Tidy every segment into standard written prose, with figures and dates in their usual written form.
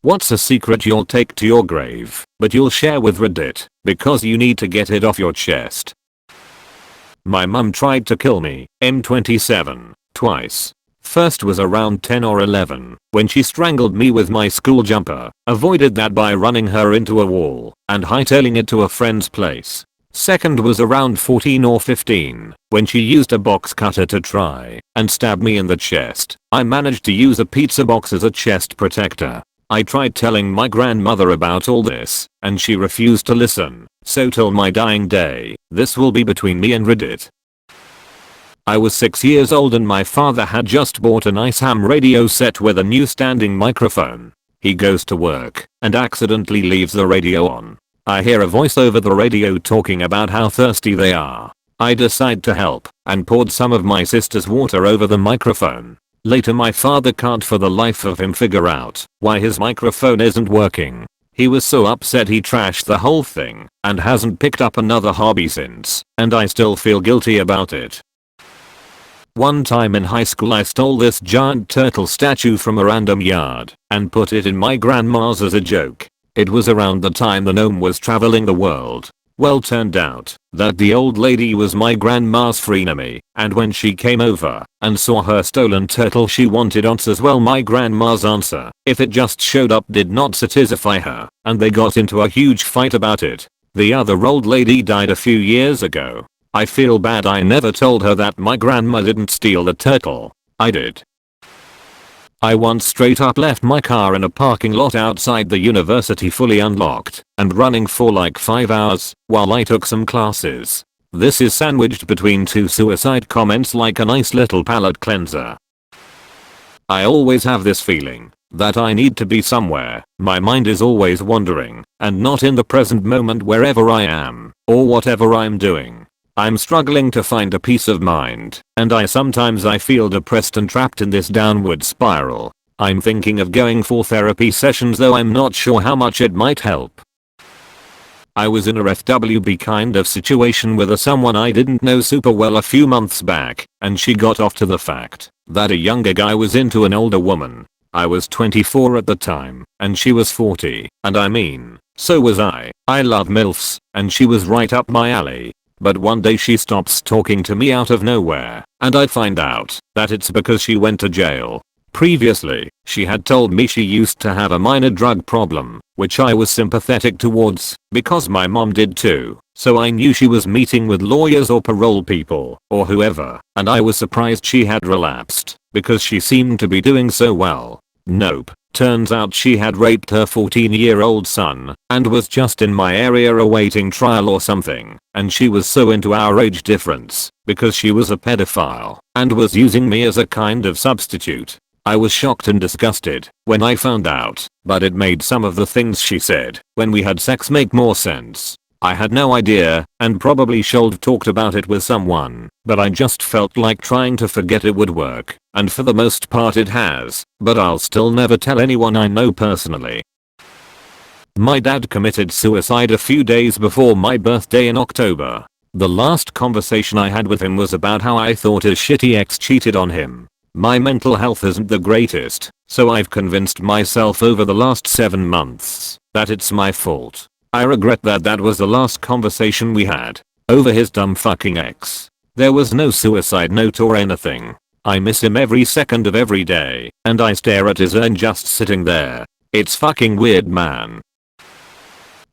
What's a secret you'll take to your grave, but you'll share with Reddit, because you need to get it off your chest? My mum tried to kill me, M27, twice. First was around 10 or 11, when she strangled me with my school jumper, avoided that by running her into a wall, and hightailing it to a friend's place. Second was around 14 or 15, when she used a box cutter to try and stab me in the chest. I managed to use a pizza box as a chest protector. I tried telling my grandmother about all this, and she refused to listen, so till my dying day, this will be between me and Reddit. I was 6 years old and my father had just bought a nice ham radio set with a new standing microphone. He goes to work and accidentally leaves the radio on. I hear a voice over the radio talking about how thirsty they are. I decide to help and poured some of my sister's water over the microphone. Later my father can't for the life of him figure out why his microphone isn't working. He was so upset he trashed the whole thing and hasn't picked up another hobby since, and I still feel guilty about it. One time in high school I stole this giant turtle statue from a random yard and put it in my grandma's as a joke. It was around the time the gnome was traveling the world. Well, turned out that the old lady was my grandma's frenemy, and when she came over and saw her stolen turtle she wanted answers. Well, my grandma's answer, if it just showed up, did not satisfy her, and they got into a huge fight about it. The other old lady died a few years ago. I feel bad I never told her that my grandma didn't steal the turtle. I did. I once straight up left my car in a parking lot outside the university fully unlocked and running for like 5 hours while I took some classes. This is sandwiched between two suicide comments like a nice little palate cleanser. I always have this feeling that I need to be somewhere. My mind is always wandering and not in the present moment wherever I am or whatever I'm doing. I'm struggling to find a peace of mind, and sometimes I feel depressed and trapped in this downward spiral. I'm thinking of going for therapy sessions, though I'm not sure how much it might help. I was in a FWB kind of situation with someone I didn't know super well a few months back, and she got off to the fact that a younger guy was into an older woman. I was 24 at the time, and she was 40, and I mean, so was I. I love MILFs, and she was right up my alley. But one day she stops talking to me out of nowhere, and I find out that it's because she went to jail. Previously, she had told me she used to have a minor drug problem, which I was sympathetic towards, because my mom did too, so I knew she was meeting with lawyers or parole people, or whoever, and I was surprised she had relapsed, because she seemed to be doing so well. Nope. Turns out she had raped her 14-year-old son and was just in my area awaiting trial or something, and she was so into our age difference because she was a pedophile and was using me as a kind of substitute. I was shocked and disgusted when I found out, but it made some of the things she said when we had sex make more sense. I had no idea and probably should talked about it with someone, but I just felt like trying to forget it would work, and for the most part it has, but I'll still never tell anyone I know personally. My dad committed suicide a few days before my birthday in October. The last conversation I had with him was about how I thought his shitty ex cheated on him. My mental health isn't the greatest, so I've convinced myself over the last 7 months that it's my fault. I regret that was the last conversation we had over his dumb fucking ex. There was no suicide note or anything. I miss him every second of every day, and I stare at his urn just sitting there. It's fucking weird, man.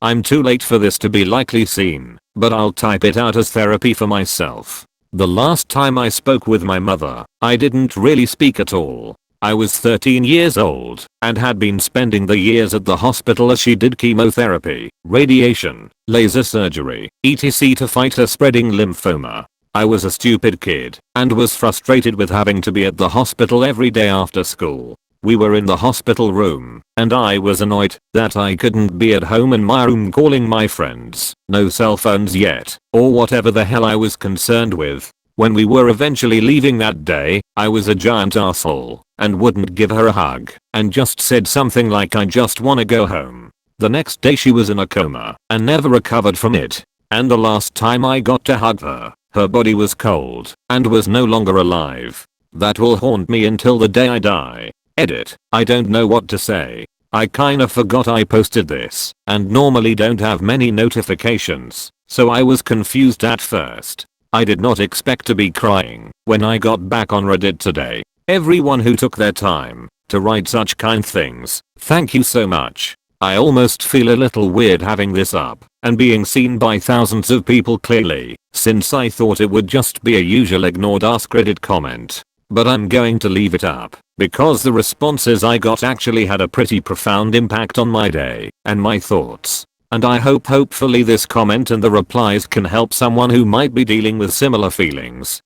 I'm too late for this to be likely seen, but I'll type it out as therapy for myself. The last time I spoke with my mother, I didn't really speak at all. I was 13 years old and had been spending the years at the hospital as she did chemotherapy, radiation, laser surgery, etc. to fight her spreading lymphoma. I was a stupid kid and was frustrated with having to be at the hospital every day after school. We were in the hospital room and I was annoyed that I couldn't be at home in my room calling my friends, no cell phones yet, or whatever the hell I was concerned with. When we were eventually leaving that day, I was a giant asshole and wouldn't give her a hug and just said something like I just wanna go home. The next day she was in a coma and never recovered from it, and the last time I got to hug her, her body was cold and was no longer alive. That will haunt me until the day I die. Edit. I don't know what to say. I kinda forgot I posted this and normally don't have many notifications, so I was confused at first. I did not expect to be crying when I got back on Reddit today. Everyone who took their time to write such kind things, thank you so much. I almost feel a little weird having this up and being seen by thousands of people clearly, since I thought it would just be a usual ignored AskReddit comment. But I'm going to leave it up because the responses I got actually had a pretty profound impact on my day and my thoughts. And I hopefully this comment and the replies can help someone who might be dealing with similar feelings.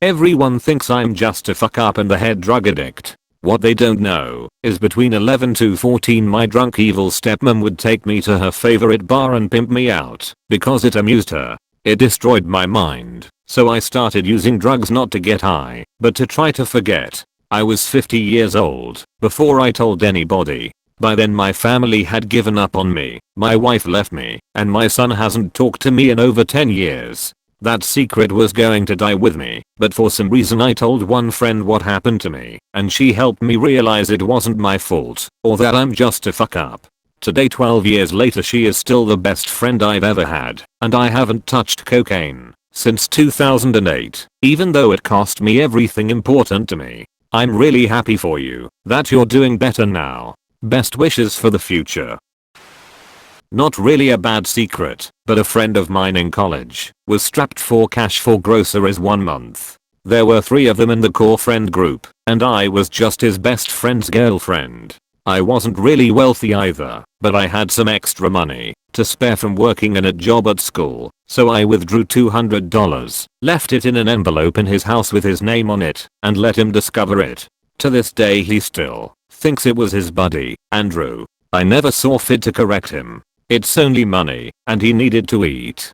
Everyone thinks I'm just a fuck up and the head drug addict. What they don't know is between 11 to 14 my drunk evil stepmom would take me to her favorite bar and pimp me out because it amused her. It destroyed my mind, so I started using drugs not to get high, but to try to forget. I was 50 years old before I told anybody. By then my family had given up on me, my wife left me, and my son hasn't talked to me in over 10 years. That secret was going to die with me, but for some reason I told one friend what happened to me, and she helped me realize it wasn't my fault, or that I'm just a fuck up. Today 12 years later she is still the best friend I've ever had, and I haven't touched cocaine since 2008, even though it cost me everything important to me. I'm really happy for you that you're doing better now. Best wishes for the future. Not really a bad secret, but a friend of mine in college was strapped for cash for groceries one month. There were 3 of them in the core friend group, and I was just his best friend's girlfriend. I wasn't really wealthy either, but I had some extra money to spare from working in a job at school, so I withdrew $200, left it in an envelope in his house with his name on it, and let him discover it. To this day he still thinks it was his buddy, Andrew. I never saw fit to correct him. It's only money, and he needed to eat.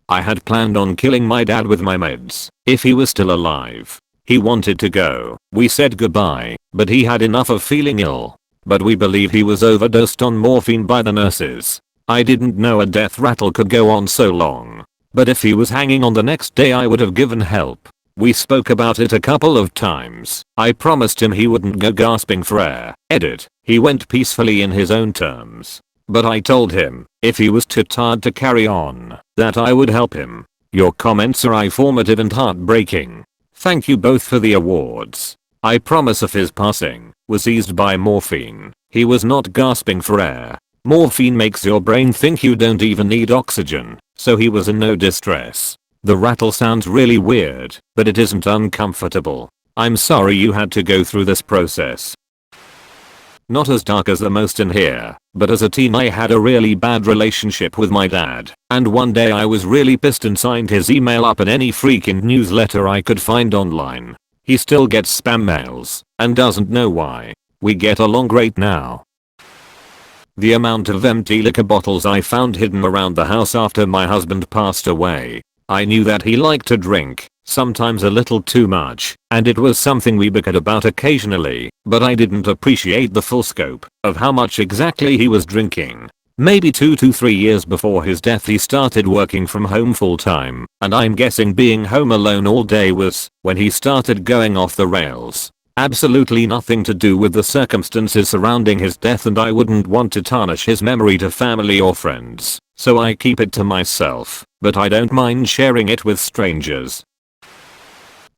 I had planned on killing my dad with my meds if he was still alive. He wanted to go. We said goodbye, but he had enough of feeling ill. But we believe he was overdosed on morphine by the nurses. I didn't know a death rattle could go on so long. But if he was hanging on the next day I would have given help. We spoke about it a couple of times. I promised him he wouldn't go gasping for air. Edit. He went peacefully in his own terms. But I told him, if he was too tired to carry on, that I would help him. Your comments are informative and heartbreaking. Thank you both for the awards. I promise if his passing was eased by morphine, he was not gasping for air. Morphine makes your brain think you don't even need oxygen, so he was in no distress. The rattle sounds really weird, but it isn't uncomfortable. I'm sorry you had to go through this process. Not as dark as the most in here, but as a teen I had a really bad relationship with my dad, and one day I was really pissed and signed his email up in any freaking newsletter I could find online. He still gets spam mails, and doesn't know why. We get along great now. The amount of empty liquor bottles I found hidden around the house after my husband passed away. I knew that he liked to drink, sometimes a little too much, and it was something we bickered about occasionally, but I didn't appreciate the full scope of how much exactly he was drinking. Maybe 2 to 3 years before his death he started working from home full time, and I'm guessing being home alone all day was when he started going off the rails. Absolutely nothing to do with the circumstances surrounding his death, and I wouldn't want to tarnish his memory to family or friends, so I keep it to myself, but I don't mind sharing it with strangers.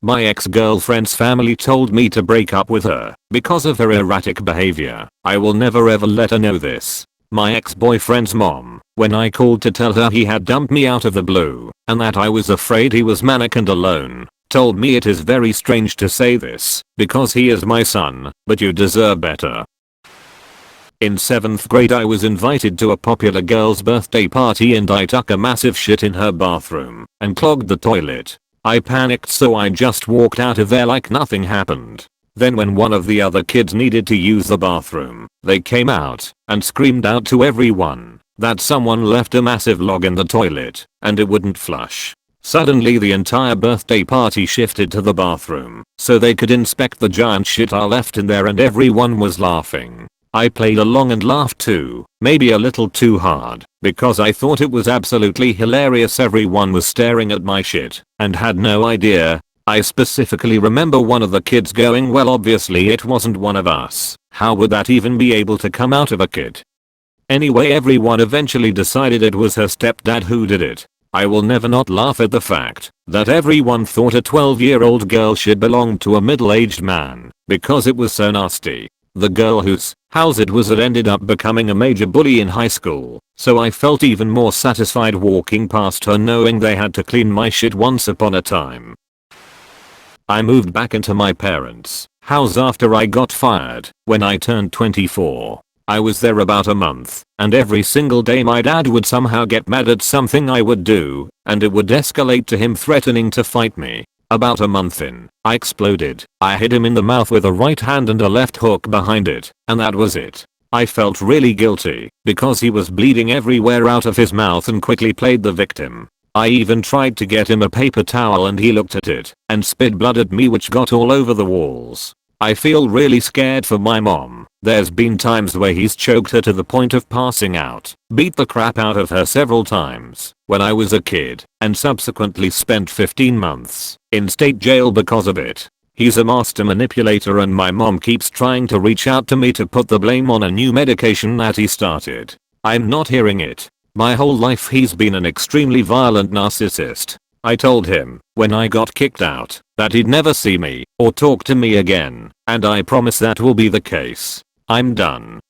My ex-girlfriend's family told me to break up with her because of her erratic behavior. I will never ever let her know this. My ex-boyfriend's mom, when I called to tell her he had dumped me out of the blue and that I was afraid he was manic and alone, told me it is very strange to say this because he is my son, but you deserve better. In 7th grade I was invited to a popular girl's birthday party and I took a massive shit in her bathroom and clogged the toilet. I panicked, so I just walked out of there like nothing happened. Then when one of the other kids needed to use the bathroom, they came out and screamed out to everyone that someone left a massive log in the toilet and it wouldn't flush. Suddenly the entire birthday party shifted to the bathroom so they could inspect the giant shit I left in there, and everyone was laughing. I played along and laughed too, maybe a little too hard, because I thought it was absolutely hilarious. Everyone was staring at my shit and had no idea. I specifically remember one of the kids going, "Well, obviously it wasn't one of us," How would that even be able to come out of a kid? Anyway, everyone eventually decided it was her stepdad who did it. I will never not laugh at the fact that everyone thought a 12-year-old girl should belong to a middle-aged man because it was so nasty. The girl whose house it was had ended up becoming a major bully in high school, so I felt even more satisfied walking past her knowing they had to clean my shit once upon a time. I moved back into my parents' house after I got fired when I turned 24. I was there about a month, and every single day my dad would somehow get mad at something I would do, and it would escalate to him threatening to fight me. About a month in, I exploded. I hit him in the mouth with a right hand and a left hook behind it, and that was it. I felt really guilty, because he was bleeding everywhere out of his mouth and quickly played the victim. I even tried to get him a paper towel and he looked at it, and spit blood at me which got all over the walls. I feel really scared for my mom. There's been times where he's choked her to the point of passing out, beat the crap out of her several times when I was a kid, and subsequently spent 15 months in state jail because of it. He's a master manipulator and my mom keeps trying to reach out to me to put the blame on a new medication that he started. I'm not hearing it. My whole life he's been an extremely violent narcissist. I told him, when I got kicked out, that he'd never see me or talk to me again, and I promise that will be the case. I'm done.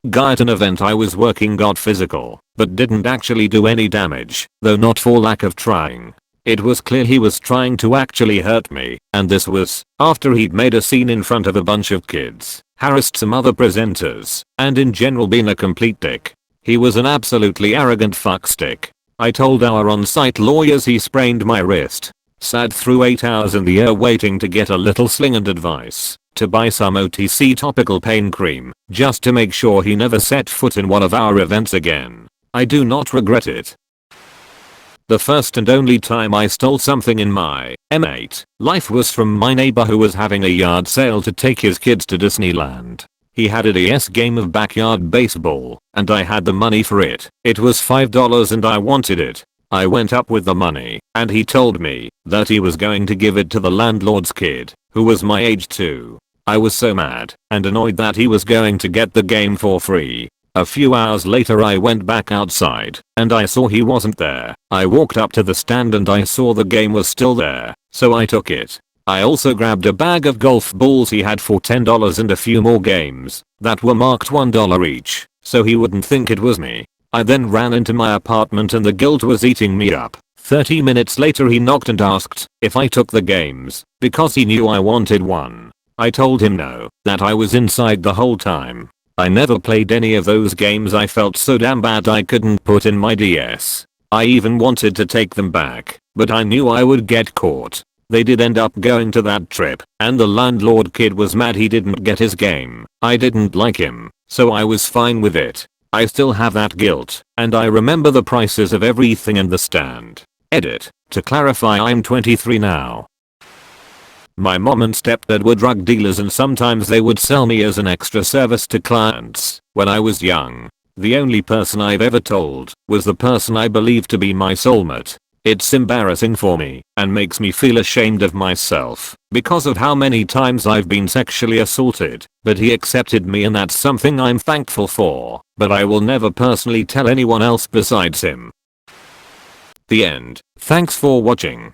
Guy at an event I was working got physical, but didn't actually do any damage, though not for lack of trying. It was clear he was trying to actually hurt me, and this was after he'd made a scene in front of a bunch of kids, harassed some other presenters, and in general been a complete dick. He was an absolutely arrogant fuckstick. I told our on-site lawyers he sprained my wrist, sat through 8 hours in the air waiting to get a little sling and advice to buy some OTC topical pain cream just to make sure he never set foot in one of our events again. I do not regret it. The first and only time I stole something in my M8 life was from my neighbor who was having a yard sale to take his kids to Disneyland. He had a DS game of backyard baseball, and I had the money for it. It was $5 and I wanted it. I went up with the money, and he told me that he was going to give it to the landlord's kid, who was my age too. I was so mad and annoyed that he was going to get the game for free. A few hours later I went back outside, and I saw he wasn't there. I walked up to the stand and I saw the game was still there, so I took it. I also grabbed a bag of golf balls he had for $10 and a few more games that were marked $1 each, so he wouldn't think it was me. I then ran into my apartment and the guilt was eating me up. 30 minutes later he knocked and asked if I took the games, because he knew I wanted one. I told him no, that I was inside the whole time. I never played any of those games. I felt so damn bad I couldn't put in my DS. I even wanted to take them back, but I knew I would get caught. They did end up going to that trip, and the landlord kid was mad he didn't get his game. I didn't like him, so I was fine with it. I still have that guilt, and I remember the prices of everything in the stand. Edit. To clarify, I'm 23 now. My mom and stepdad were drug dealers and sometimes they would sell me as an extra service to clients. When I was young, the only person I've ever told was the person I believed to be my soulmate. It's embarrassing for me and makes me feel ashamed of myself because of how many times I've been sexually assaulted, but he accepted me and that's something I'm thankful for, but I will never personally tell anyone else besides him. The end. Thanks for watching.